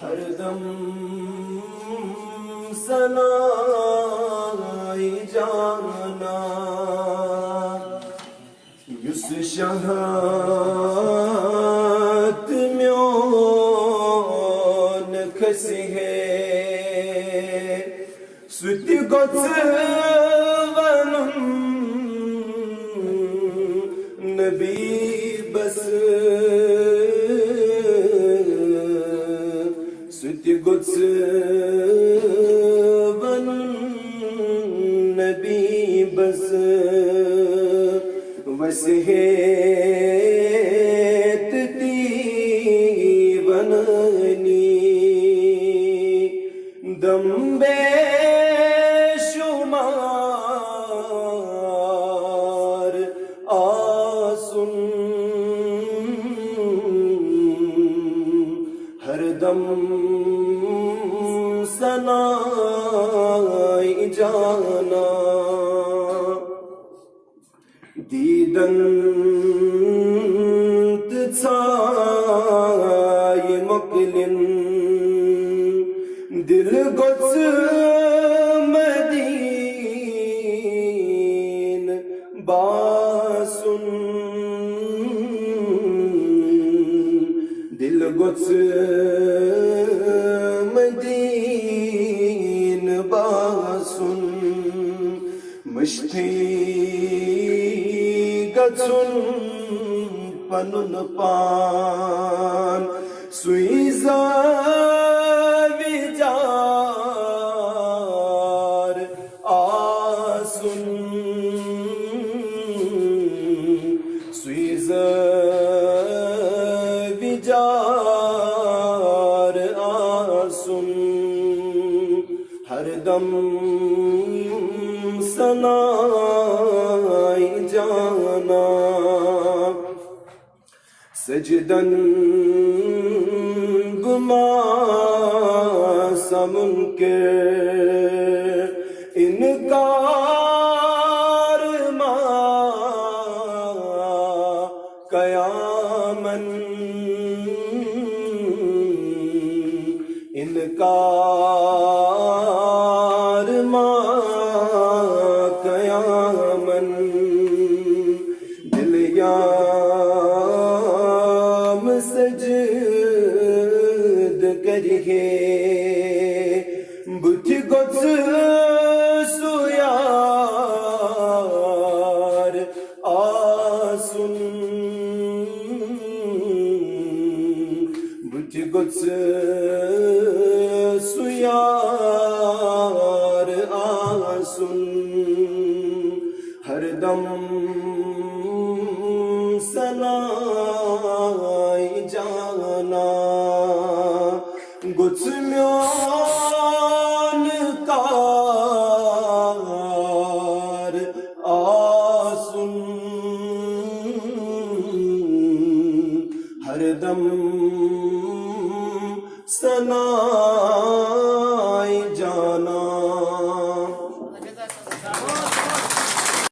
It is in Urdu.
ہر دم سنائی جانا یس شہادت میون کھسی ہے سوتی گوز ونم نبی بس سوتی گوز ونم نبی بس وسہیت دیوننی دم بے شمار آسن ہر دم سنائی جانا دیدنت چھائی مقلن دل گوز مدین باسن دل گوز مدین باسن مشتی گچن پنن پان سویزا ویجار آسن سویزا ویجار آسن ہر دم سنائی جانا سجدن گما سمنکر انکار ما قیامن انکار ما قیامن دل یام سجد کریے بت گوز سویار آسن بت گوز سویار آسن ہر دم سنائی جانا گوز میون کار آسن ہر دم سنائی